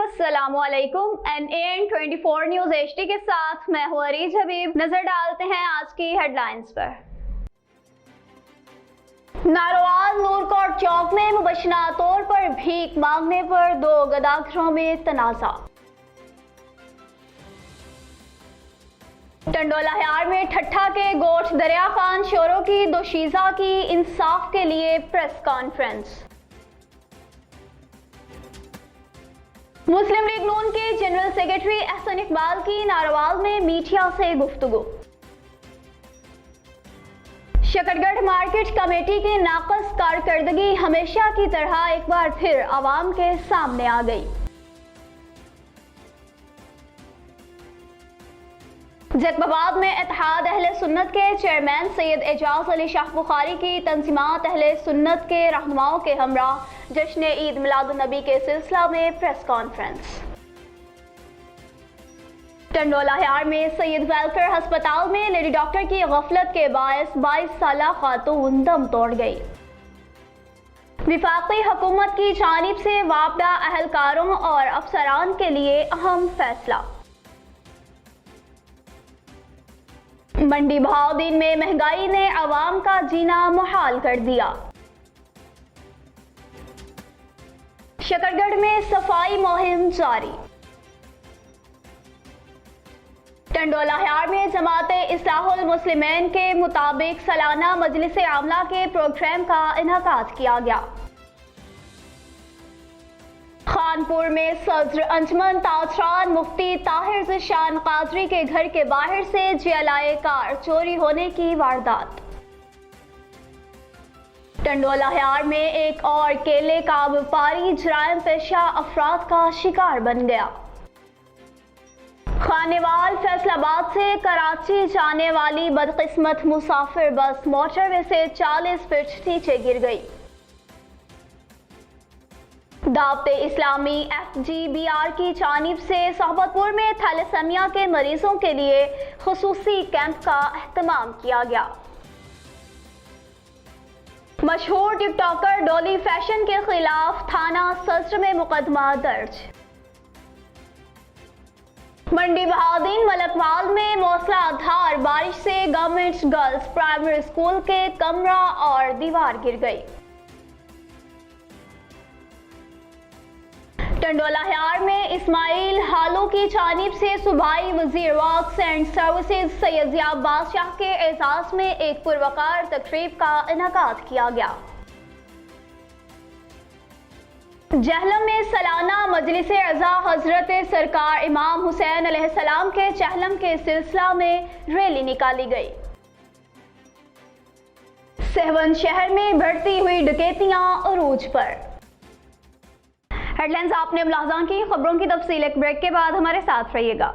अस्सलाम वालेकुम। NAN24 news HD के साथ मैं हूं अरीज हबीब। नजर डालते हैं आज की हेडलाइंस पर। नारोवाल नूरकोट चौक में मुबशना तौर पर भीख मांगने पर दो गदाखरों में तनाजा। टंडोला हयार में ठट्ठा के गोठ दरिया खान शोरों की दोशीज़ा की इंसाफ के लिए प्रेस कॉन्फ्रेंस। मुस्लिम लीग नून के जनरल सेक्रेटरी एहसन इकबाल की नारोवाल में मीडिया से गुफ्तगू। शकरगढ़ मार्केट कमेटी की नाकस कारकर्दगी हमेशा की तरह एक बार फिर आवाम के सामने आ गई। जैकबाबाद में इत्तेहाद अहले सुन्नत के चेयरमैन सैयद एजाज अली शाह बुखारी की तंजीमात अहले सुन्नत के रहनुमाओं के हमरा जश्न ईद मिलादुन्नबी के सिलसिला में प्रेस कॉन्फ्रेंस। टंडोला हयार में सैयद वेलफेयर अस्पताल में लेडी डॉक्टर की गफलत के बायस 22 साला खातून दम तोड़ गई। विफाकी हुकूमत की जानिब से वापदा अहलकारों और अफसरान के लिए अहम फैसला। मंडी बहाउद्दीन में महंगाई ने अवाम का जीना मुहाल कर दिया। शकरगढ़ में सफाई मुहिम जारी। टंडोला हयार में जमाते इस्लाहुल मुस्लिमीन के मुताबिक सालाना मजलिस आमला के प्रोग्राम का इनकाद किया गया। खानपुर में सदर अंजमन ताजरान मुफ्ती ताहिर ज़िशान कादरी के घर के बाहर से GLI कार चोरी होने की वारदात। टंडोला हयार में एक और केले का व्यापारी जराइम पेशा अफराद का शिकार बन गया। खानेवाल फैसलाबाद से कराची जाने वाली बदकिस्मत मुसाफिर बस मोटरवे से 40 फीट नीचे गिर गई। दावते इस्लामी FGBR की जानिब से सोहबतपुर में थैलेसेमिया के मरीजों के लिए खुसूसी कैंप का एहतमाम किया गया। मशहूर टिकटॉकर डॉली फैशन के खिलाफ थाना सदर में मुकदमा दर्ज। मंडी बहाउद्दीन मलकवाल में मूसलाधार बारिश से गवर्नमेंट गर्ल्स प्राइमरी स्कूल के कमरा और दीवार गिर गई। टंडोला हयार में इस्माइल हालू की जानिब से सूबाई वजीर works and services Syed Zia Badshah के एजाज में एक पुरवकार तकरीब का इनकाद किया गया। जहलम में सालाना मजलिस अज़ा हजरत सरकार इमाम हुसैन अलैहिस्सलाम के चहलम के सिलसिला में रैली निकाली गई। सहवन शहर में बढ़ती हुई डकैतियां अरूज पर। हेडलाइंस आपने मुलाहज़ान की। खबरों की तफसील एक ब्रेक के बाद हमारे साथ रहिएगा।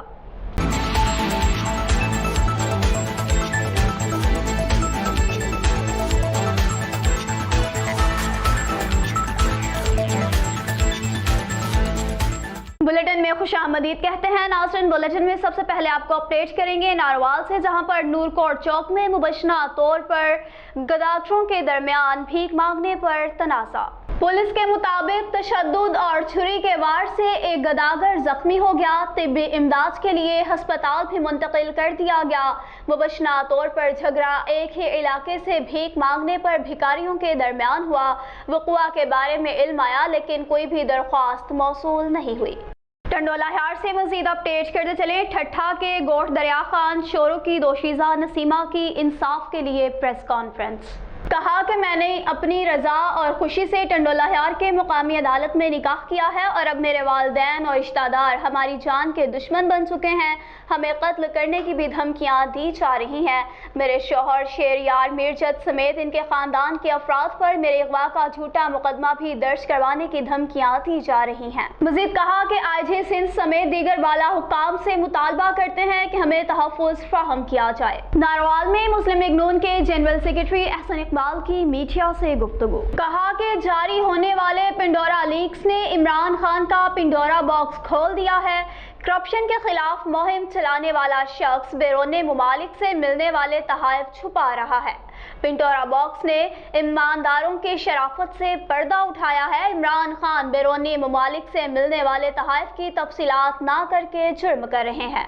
बुलेटिन में खुशामदीद कहते हैं नाज़रीन। बुलेटिन में सबसे पहले आपको अपडेट करेंगे नारोवाल से, जहां पर नूरकोट चौक में मुबशना तौर पर गदाखरों के दरमियान भीख मांगने पर तनाज़ा। पुलिस के मुताबिक तशद्दुद और छुरी के वार से एक गदागर जख्मी हो गया। तिब्बी इमदाद के लिए अस्पताल भी मुंतकिल कर दिया गया। मुबशना तौर पर झगड़ा एक ही इलाके से भीख मांगने पर भिखारियों के दरमियान हुआ। वक़ुआ के बारे में इल्म आया लेकिन कोई भी दरख्वास्त मौसूल नहीं हुई। टंडोला हयार से मजीद अपडेट करते चले। ठट्ठा के गोठ दरिया खान शोरों की दोशीज़ा नसीमा की इंसाफ के लिए प्रेस कॉन्फ्रेंस। कहा कि मैंने अपनी रजा और खुशी से टंडोला हयार के मुकामी अदालत में निकाह किया है और अब मेरे वालिदैन और रिश्तेदार हमारी जान के दुश्मन बन चुके हैं। हमें कत्ल करने की भी धमकियां दी जा रही हैं। मेरे शौहर शेरयार मीरजत समेत इनके खानदान के अफराद पर मेरे अगवा का झूठा मुकदमा भी दर्ज करवाने की धमकियां दी जा रही हैं। मजीद कहा कि IG सिंध समेत दीगर बाला हुक्काम से मुतालबा करते हैं कि हमें तहफ़्फ़ुज़ फ्राहम किया जाए। नारोवाल में मुस्लिम लीग नून के जनरल सेक्रेटरी एहसन इकबाल की मीडिया से गुफ्तगू। कहा कि जारी होने वाले पिंडोरा लीक्स ने इमरान खान का पिंडोरा बॉक्स खोल दिया है। کرپشن کے خلاف مہم چلانے والا شخص بیرون ممالک سے ملنے والے تحائف چھپا رہا ہے۔ پنڈورا باکس نے ایمانداروں کی شرافت سے پردہ اٹھایا ہے۔ عمران خان بیرونی ممالک سے ملنے والے تحائف کی تفصیلات نہ کر کے جرم کر رہے ہیں۔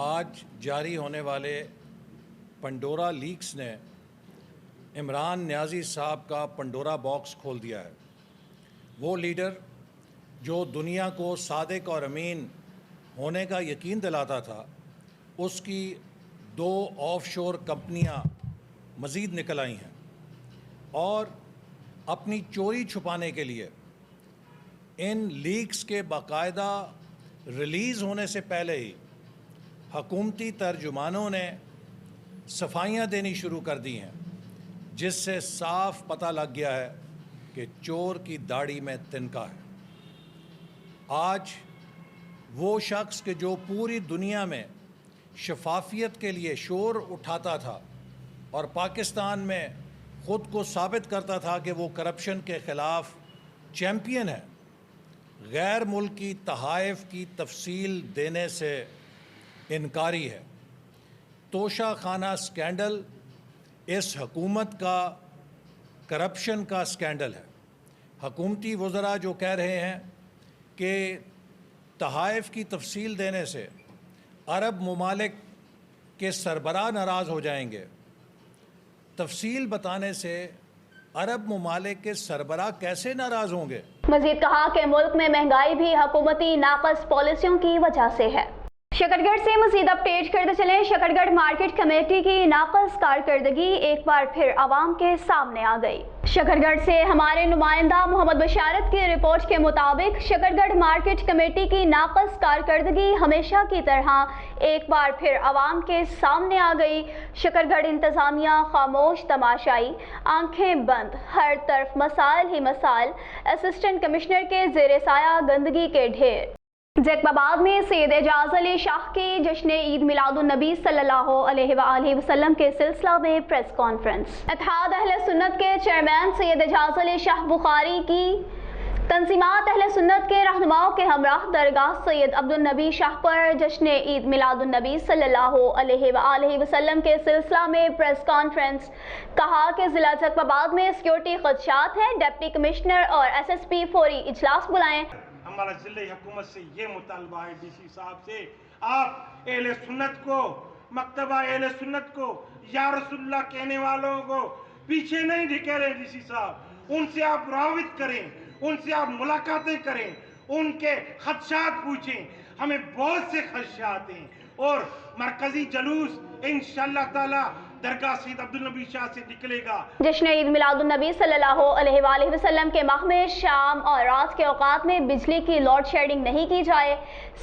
آج جاری ہونے والے پنڈورا لیکس نے عمران نیازی صاحب کا پنڈورا باکس کھول دیا ہے۔ وہ لیڈر جو دنیا کو صادق اور امین ہونے کا یقین دلاتا تھا، اس کی 2 آف شور کمپنیاں مزید نکل آئی ہیں اور اپنی چوری چھپانے کے لیے ان لیکس کے باقاعدہ ریلیز ہونے سے پہلے ہی حکومتی ترجمانوں نے صفائیاں دینی شروع کر دی ہیں، جس سے صاف پتہ لگ گیا ہے کہ چور کی داڑھی میں تنکا ہے۔ آج وہ شخص کہ جو پوری دنیا میں شفافیت کے لیے شور اٹھاتا تھا اور پاکستان میں خود کو ثابت کرتا تھا کہ وہ کرپشن کے خلاف چیمپئن ہے، غیر ملکی تحائف کی تفصیل دینے سے انکاری ہے۔ توشہ خانہ سکینڈل اس حکومت کا کرپشن کا سکینڈل ہے۔ حکومتی وزراء جو کہہ رہے ہیں کہ تحائف کی تفصیل دینے سے عرب ممالک کے سربراہ ناراض ہو جائیں گے، تفصیل بتانے سے عرب ممالک کے سربراہ کیسے ناراض ہوں گے؟ مزید کہا کہ ملک میں مہنگائی بھی حکومتی ناقص پالیسیوں کی وجہ سے ہے۔ شکر گڑھ سے مزید اپڈیٹ کرتے چلیں۔ شکر گڑھ مارکیٹ کمیٹی کی ناقص کارکردگی ایک بار پھر عوام کے سامنے آ گئی۔ شکر گڑھ سے ہمارے نمائندہ محمد بشارت کی رپورٹ کے مطابق شکر گڑھ مارکیٹ کمیٹی کی ناقص کارکردگی ہمیشہ کی طرح ایک بار پھر عوام کے سامنے آ گئی۔ شکر گڑھ انتظامیہ خاموش تماشائی، آنکھیں بند، ہر طرف مسائل ہی مسائل، اسسٹنٹ کمشنر کے زیر سایہ گندگی کے ڈھیر۔ جیکب آباد میں سید اعجاز علی شاہ کی جشن عید میلاد النبی صلی اللہ علیہ وآلہ وسلم کے سلسلہ میں پریس کانفرنس۔ اتحاد اہل سنت کے چیئرمین سید اعجاز علی شاہ بخاری کی تنظیمات اہل سنت کے رہنماؤں کے ہمراہ درگاہ سید عبدالنبی شاہ پر جشن عید میلاد النبی صلی اللہ علیہ وآلہ وسلم کے سلسلہ میں پریس کانفرنس۔ کہا کہ ضلع جیکب آباد میں سیکورٹی خدشات ہیں، ڈپٹی کمشنر اور ایس ایس پی فوری اجلاس بلائیں۔ ہمارا ضلع حکومت سے یہ مطالبہ ہے، ڈی سی صاحب سے، آپ اہل سنت کو، مکتبہ اہل سنت کو، یا رسول اللہ کہنے والوں کو پیچھے نہیں ڈھکیلیں۔ ڈی سی صاحب، ان سے آپ راوت کریں، ان سے آپ ملاقاتیں کریں، ان کے خدشات پوچھیں۔ ہمیں بہت سے خدشات ہیں اور مرکزی جلوس انشاءاللہ تعالی درگاہ سید عبدالنبی شاہ سے نکلے گا۔ جشن عید میلاد النبی صلی اللہ علیہ وآلہ وسلم کے ماہ میں شام اور رات کے اوقات میں بجلی کی لوڈ شیڈنگ نہیں کی جائے،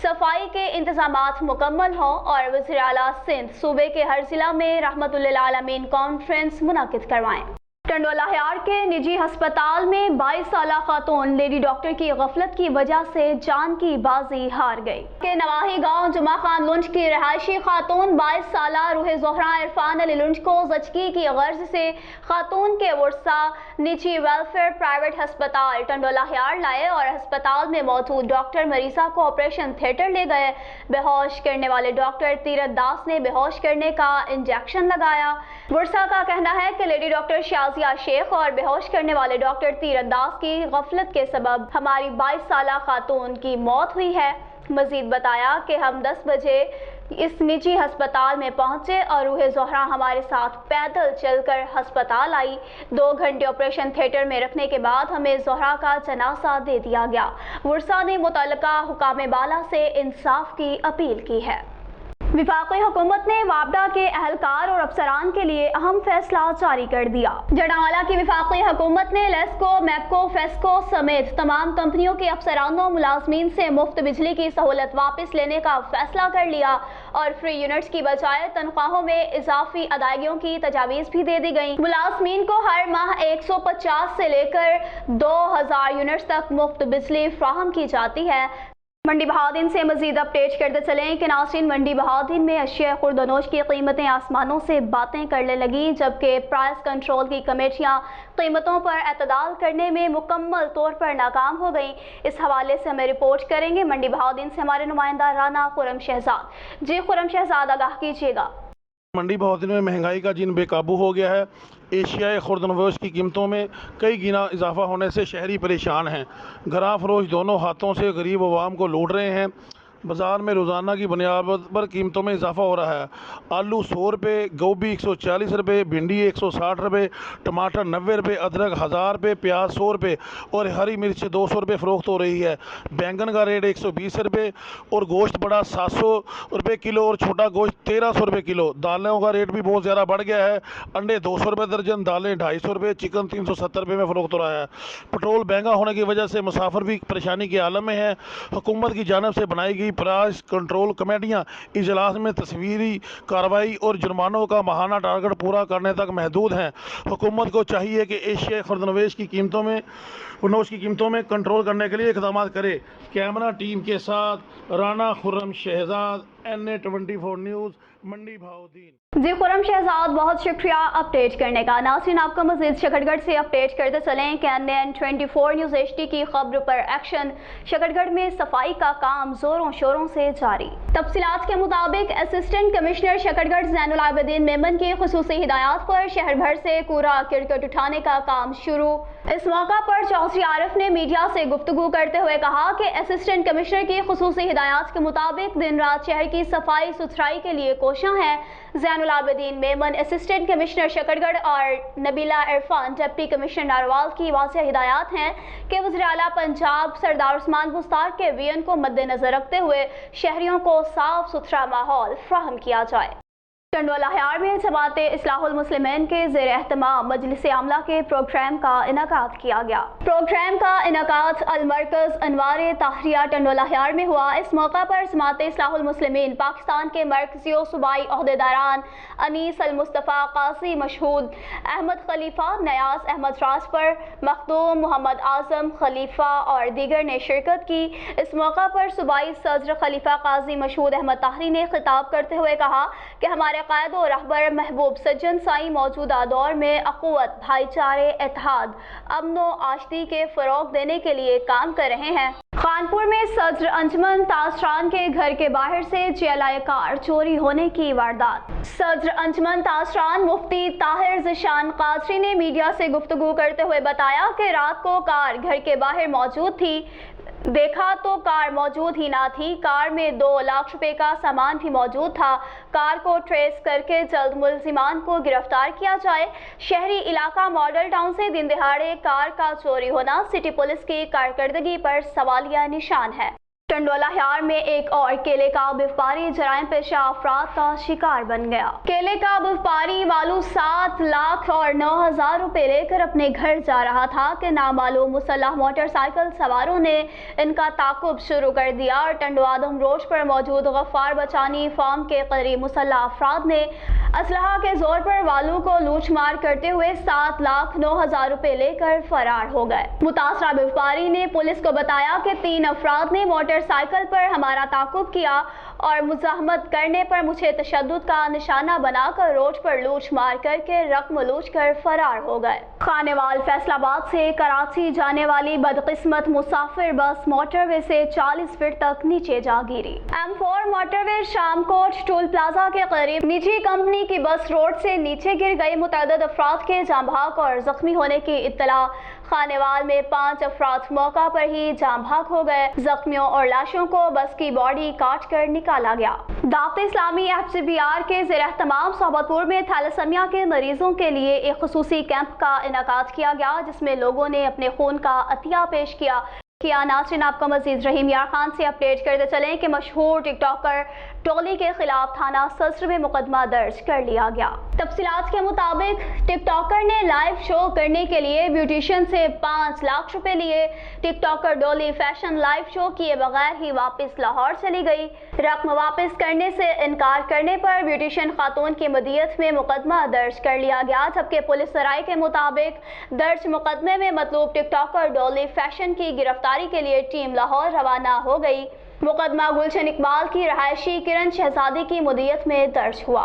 صفائی کے انتظامات مکمل ہوں اور وزیر اعلیٰ سندھ صوبے کے ہر ضلع میں رحمت للعالمین کانفرنس منعقد کروائیں۔ ٹنڈوالہ ہیار کے نجی ہسپتال میں 22 سالہ خاتون لیڈی ڈاکٹر کی غفلت کی وجہ سے جان کی بازی ہار گئی۔ کہ نواحی گاؤں جمعہ خان لنج کی رہائشی خاتون 22 سالہ روح زہرا عرفان علی لنج کو زچگی کی غرض سے خاتون کے ورثاء نجی ویلفیئر پرائیویٹ ہسپتال ٹنڈوالہ ہیار لائے اور ہسپتال میں موجود ڈاکٹر مریضہ کو آپریشن تھیٹر لے گئے۔ بے ہوش کرنے والے ڈاکٹر تیرتھ داس نے بے ہوش کرنے کا انجیکشن لگایا۔ ورثاء کا کہنا ہے کہ لیڈی ڈاکٹر شازیہ شیخ اور بے ہوش کرنے والے ڈاکٹر تیرتھ داس کی غفلت کے سبب ہماری 22 سالہ خاتون کی موت ہوئی ہے۔ مزید بتایا کہ ہم 10 بجے اس نجی ہسپتال میں پہنچے اور روح زہرا ہمارے ساتھ پیدل چل کر ہسپتال آئی۔ 2 گھنٹے آپریشن تھیٹر میں رکھنے کے بعد ہمیں زہرا کا جنازہ دے دیا گیا۔ ورثاء نے متعلقہ حکام بالا سے انصاف کی اپیل کی ہے۔ وفاقی حکومت نے وابڈا کے اہلکار اور افسران کے لیے اہم فیصلہ جاری کر دیا۔ جڑانوالہ کی وفاقی حکومت نے لیسکو، میپکو، فیسکو سمیت تمام کمپنیوں کے افسرانوں ملازمین سے مفت بجلی کی سہولت واپس لینے کا فیصلہ کر لیا اور فری یونٹس کی بجائے تنخواہوں میں اضافی ادائیگیوں کی تجاویز بھی دے دی گئیں۔ ملازمین کو ہر ماہ 150 سے لے کر 2000 یونٹس تک مفت بجلی فراہم کی جاتی ہے۔ मंडी बहादीन से मजीद अपडेट करते चलें कि नाज़रीन, मंडी बहादीन में अशिया खुर्दनोश की कीमतें आसमानों से बातें करने लगीं, जबकि प्राइस कंट्रोल की कमेटियां कीमतों पर एतदाल करने में मुकम्मल तौर पर नाकाम हो गईं। इस हवाले से हमें रिपोर्ट करेंगे मंडी बहादीन से हमारे नुमाइंदा राना खुरम शहजाद। जी खुरम शहजाद, आगाह कीजिएगा। मंडी बहादीन में महंगाई का जिन बेकाबू हो गया है। एशियाई खुर्दनवश की कीमतों में कई गुना इजाफा होने से शहरी परेशान हैं। घरा फरोश दोनों हाथों से गरीब अवाम को लूट रहे हैं। बाज़ार में रोज़ाना की बुनियाद पर कीमतों में इजाफा हो रहा है। आलू 100 रुपये, गोभी 140 रुपये, भिंडी 160 रुपये, टमाटर 90 रुपये, अदरक 1000 रुपये, प्याज 100 रुपये और हरी मिर्च 200 रुपये फ़रोख्त हो रही है। बैंगन का रेट 120 रुपये और गोश्त बड़ा 700 रुपये किलो और छोटा गोश्त 1300 रुपये किलो। दालों का रेट भी बहुत ज़्यादा बढ़ गया है। अंडे 200 रुपये दर्जन, दालें 250 रुपये, चिकन 370 रुपये में फ़रोख्त हो रहा है। पेट्रोल महंगा होने की वजह से मुसाफिर भी परेशानी के आलम में है। हुकूमत की जानिब से बनाई गई प्राइस कंट्रोल कमेटियाँ इजलास में तस्वीरी कार्रवाई और जुर्मानों का माहाना टारगेट पूरा करने तक महदूद हैं। हुकूमत को चाहिए कि एशियाई खुर्दनवश की कीमतों में कंट्रोल करने के लिए इक़दाम करे। कैमरा टीम के साथ राना खुर्रम शहजाद, NA24 न्यूज़, मंडी बहादीन। जी खुरम शहजाद, बहुत शुक्रिया अपडेट करने का। नाज़रीन, आपको मज़ीद शकरगढ़ से अपडेट करते चलें कि NA24 न्यूज़ HD की खबर पर एक्शन। शकरगढ़ में सफाई का काम जोरों शोरों से जारी। तफसीलात के मुताबिक असिस्टेंट कमिश्नर शकरगढ़ ज़ैनुल आबिदीन मेमन की खुसूसी हिदायत पर शहर भर से कूड़ा करकट उठाने का काम शुरू। इस मौका पर चौधरी आरिफ ने मीडिया से गुफ्तगू करते हुए कहा कि असिस्टेंट कमिश्नर की खुसूसी हिदायत के मुताबिक दिन रात शहर की सफाई सुथराई के लिए कोशियां हैं। ज़ैनुल आबिदीन मेमन असिस्टेंट कमिश्नर शकरगढ़ और Nabila Irfan deputy commissioner narwhal की वाज़ेह हिदायत हैं कि वज़ीर आला पंजाब सरदार उस्मान बुस्तार के विजन को मद्देनजर रखते हुए शहरियों को साफ सुथरा माहौल फराहम किया जाए। टंडोला हयार में जमाते इस्लाहुल मुस्लिमीन के ज़ेर एहतमाम मजलिस आमला के प्रोग्राम का इनकाद किया गया। प्रोग्राम का इनकाद अल-मरकज़ अनवार ताहरिया टंडोला हयार में हुआ। इस मौका पर जमाते इस्लाहुल मुस्लिमीन पाकिस्तान के मरकज़ी और सूबाई ओहदेदारान अनीस अल मुस्तफ़ा, काजी मशहूद, अहमद खलीफा, नयाज अहमद राजपर, मखदूम, मोहम्मद आज़म खलीफा और दीगर ने शिरकत की। इस मौका पर सूबाई सदर खलीफा काजी मशहूद अहमद ताहरी ने खिताब करते हुए कहा कि हमारे कायद और रहबर महबूब सज्जन साई मौजूदा दौर में अखुवत, भाईचारे, इत्तेहाद, अमन व आशती के फरोग देने के लिए काम कर रहे हैं। खानपुर में सदर अंजुमन ताजरान के घर के बाहर से GLI कार चोरी होने की वारदात। सदर अंजुमन ताजरान मुफ्ती ताहिर ज़िशान कादरी ने मीडिया से गुफ्तगू करते हुए बताया कि रात को कार घर के बाहर मौजूद थी। देखा तो कार मौजूद ही ना थी। कार में 2 लाख रुपए का सामान भी मौजूद था। कार को ट्रेस करके जल्द मुल्जिमान को गिरफ्तार किया जाए। शहरी इलाका मॉडल टाउन से दिन दहाड़े कार का चोरी होना सिटी पुलिस की कारकर्दगी पर सवालिया निशान है। टंडोला हयार में एक और केले का व्यापारी जराइम पेशा अफराद का शिकार बन गया। केले का व्यापारी वालू 7 लाख और 9,000 रुपए लेकर अपने घर जा रहा था कि नामालूम मुसल्लह मोटरसाइकिल सवारों ने इनका ताकुब शुरू कर दिया और टंडवादम रोड पर मौजूद गफ्फार बचानी फार्म के करीब मुसल्लह अफराद ने असलहा के जोर पर वालू को लूट मार करते हुए 7 लाख 9,000 रुपए लेकर फरार हो गए। मुतासरा व्यापारी ने पुलिस को बताया कि 3 अफराद ने मोटरसाइकिल पर हमारा ताकुब किया और मुजाहमत करने पर मुझे तशद्दुद का निशाना बनाकर रोड पर लूट मार करके रकम लूट कर फरार हो गए। खानेवाल फैसलाबाद से कराची जाने वाली बदकिस्मत मुसाफिर बस मोटरवे से 40 फीट तक नीचे जा गिरी। M4 मोटरवे शामकोट टोल प्लाजा के करीब निजी कंपनी की बस रोड से नीचे गिर गई। मुतअद्दिद अफराद के जाम भाग और जख्मी होने की इत्तला। खानेवाल में 5 अफराद मौका पर ही जाम भाग हो गए। जख्मियों और लाशों को बस की बॉडी काट कर निकाला गया। दावत इस्लामी FCBR के ज़ेर एहतमाम सोहबतपुर में थैलेसीमिया के मरीजों के लिए एक खुसूसी कैंप का इनकाद किया गया, जिसमें लोगों ने अपने खून का अतिया पेश किया। नाज़रीन, आपको मजीद रहीम यार खान से अपडेट करते चलें कि मशहूर टिकटॉकर टोली के खिलाफ थाना सस्र में मुकदमा दर्ज कर लिया गया। तफसीलात के मुताबिक टिकटॉकर ने लाइव शो करने के लिए ब्यूटिशियन से 5 लाख रुपए लिए। टिकटॉकर डोली फैशन लाइव शो किए बगैर ही वापस लाहौर चली गई। रकम वापस करने से इनकार करने पर ब्यूटिशियन खातून की मदियत में मुकदमा दर्ज कर लिया गया, जबकि पुलिस सराय के मुताबिक दर्ज मुकदमे में मतलूब टिकटॉकर डोली फैशन की गिरफ्तारी के लिए टीम लाहौर रवाना हो गई। मुकदमा गुलशन इकबाल की रहायशी किरण शहजादी की मुदियत में दर्ज हुआ।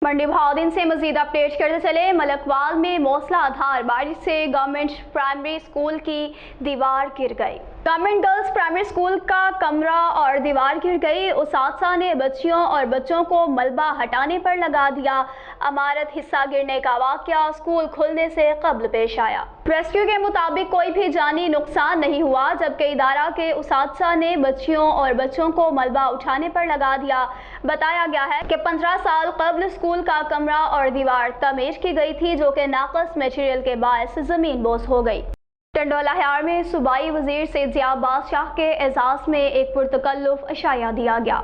मंडी भाउद्दीन से मजीद अपडेट करते चले। मलकवाल में मौसलाधार बारिश से गवर्नमेंट प्राइमरी स्कूल की दीवार गिर गई। गवर्नमेंट गर्ल्स प्राइमरी स्कूल का कमरा और दीवार गिर गई। उसात्ज़ा ने बच्चियों और बच्चों को मलबा हटाने पर लगा दिया। इमारत हिस्सा गिरने का वाक़या स्कूल खुलने से कब्ल पेश आया। रेस्क्यू के मुताबिक कोई भी जानी नुकसान नहीं हुआ, जबकि इदारा के उसात्ज़ा ने बच्चियों और बच्चों को मलबा उठाने पर लगा दिया। बताया गया है कि 15 साल कब्ल स्कूल का कमरा और दीवार तमीर की गई थी, जो कि नाक़स मटीरियल के बायस ज़मीन बोस हो गई। टंडोला हियार में सूबाई वज़ीर सैयद ज़ियाब बादशाह के एजाज़ में एक पुरतकल्लुफ़ अशाया दिया गया।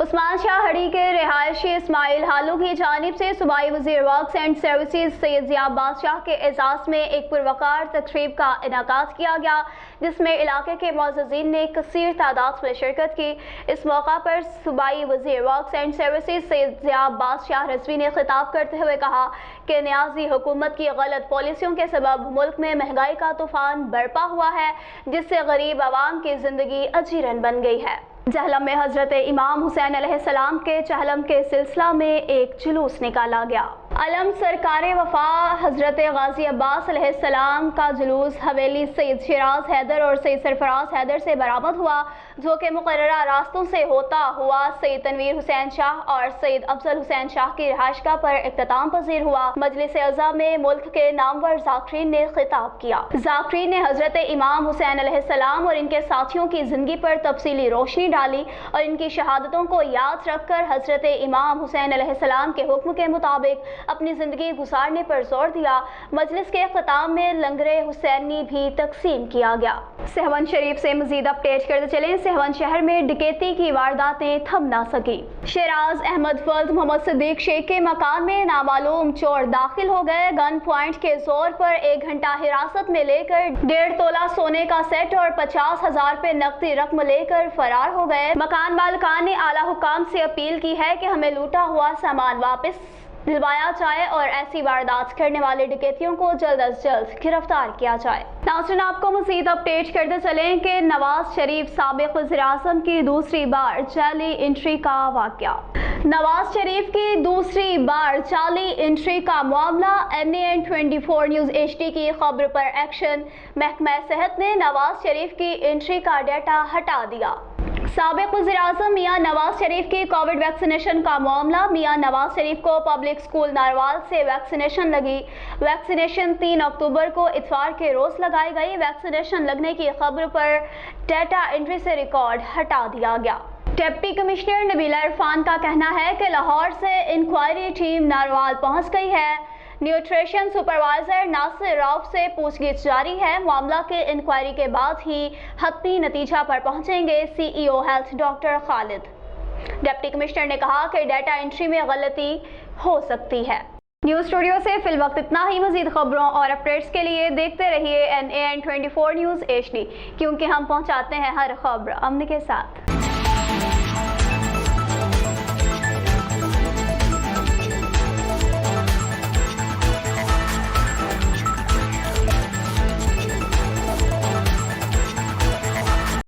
उस्मान शाह हड़ी के रिहायशी इस्माइल हालू की जानिब से सूबाई वज़ीर वर्क्स एंड सर्विसेज सैयद ज़ियाब बादशाह के एजाज़ में एक पुरवकार तक़रीब का इनेकाद किया गया, जिसमें इलाके के मुअज़्ज़िज़ीन ने कसीर तादाद में शिरकत की। इस मौका पर सूबाई वज़ीर वर्क्स एंड सर्विसेज सैयद ज़ियाब बादशाह रज़वी ने खिताब करते हुए कहा कि नियाज़ी हुकूमत की गलत पॉलिसियों के सबब मुल्क में महंगाई का तूफान बरपा हुआ है, जिससे गरीब आवाम की ज़िंदगी अजीरन बन गई है। जहलम में हज़रत इमाम हुसैन अलैहिस्सलाम के चहलम के सिलसिला में एक जुलूस निकाला गया। अलम सरकार वफा हज़रत गाजी अब्बास अलैहिस्सलाम का जुलूस हवेली सैयद शिराज हैदर और सैयद सरफराज हैदर से बरामद हुआ, जो कि मुकर्ररा रास्तों से होता हुआ सैयद तनवीर हुसैन शाह और सैयद अफजल हुसैन शाह की रिहाइशगाह पर इख्तिताम पजीर हुआ। मजलिस अज़ा में मुल्क के नामवर ज़ाकिरीन ने खिताब किया। ज़ाकिरीन ने हज़रत इमाम हुसैन अलैहिस्सलाम और इनके साथियों की ज़िंदगी पर तफसीली रोशनी डाली और इनकी शहादतों को याद रखकर हज़रत इमाम हुसैन अलैहिस्सलाम के हुक्म के मुताबिक अपनी ज़िंदगी गुजारने पर जोर दिया। मजलिस के इख्तिताम में लंगरे हुसैनी भी तकसीम किया गया। सहवन शरीफ से मजीद अपडेट करते चलें। सहवन शहर में डकैती की वारदातें थम ना सकी। शराज अहमद वल्द मोहम्मद सिद्दीक शेख के मकान में नामालूम चोर दाखिल हो गए। गन पॉइंट के जोर पर 1 घंटा हिरासत में लेकर 1.5 तोला सोने का सेट और 50,000 रुपए नकदी रकम लेकर फरार हो गए। मकान मालिकान ने आला हुकाम से अपील की है कि हमें लूटा हुआ सामान वापस दिलवाया जाए और ऐसी वारदात करने वाले डकैतियों को जल्द अज जल्द गिरफ्तार किया जाए। नाज़रीन, आपको मज़ीद अपडेट करते चलें कि नवाज शरीफ साबिक़ वज़ीर-ए-आज़म की दूसरी बार जाली एंट्री का वाक़या। नवाज शरीफ की दूसरी बार जाली एंट्री का मामला। NAN 24 न्यूज़ HD की खबर पर एक्शन। महकमा सेहत ने नवाज शरीफ की एंट्री का डाटा हटा दिया। साबिक़ वज़ीर-ए-आज़म मियां नवाज शरीफ की कोविड वैक्सीनेशन का मामला। मियां नवाज शरीफ को पब्लिक स्कूल नारवाल से वैक्सीनेशन लगी। वैक्सीनेशन 3 अक्टूबर को इतवार के रोज़ लगाई गई। वैक्सीनेशन लगने की खबर पर डाटा एंट्री से रिकॉर्ड हटा दिया गया। डिप्टी कमिश्नर नबीला इरफान का कहना है कि लाहौर से इंक्वायरी टीम नारवाल पहुंच गई है। न्यूट्रिशन सुपरवाइजर नासिर राव से पूछगिछ जारी है। मामला के इंक्वायरी के बाद ही हतमी नतीजा पर पहुंचेंगे CEO health doctor Khalid. Deputy commissioner ने कहा कि डाटा एंट्री में गलती हो सकती है। न्यूज़ स्टूडियो से फिल वक्त इतना ही। मजीद खबरों और अपडेट्स के लिए देखते रहिए NAN 24 न्यूज़ HD, क्योंकि हम पहुंचाते हैं हर खबर अमन के साथ।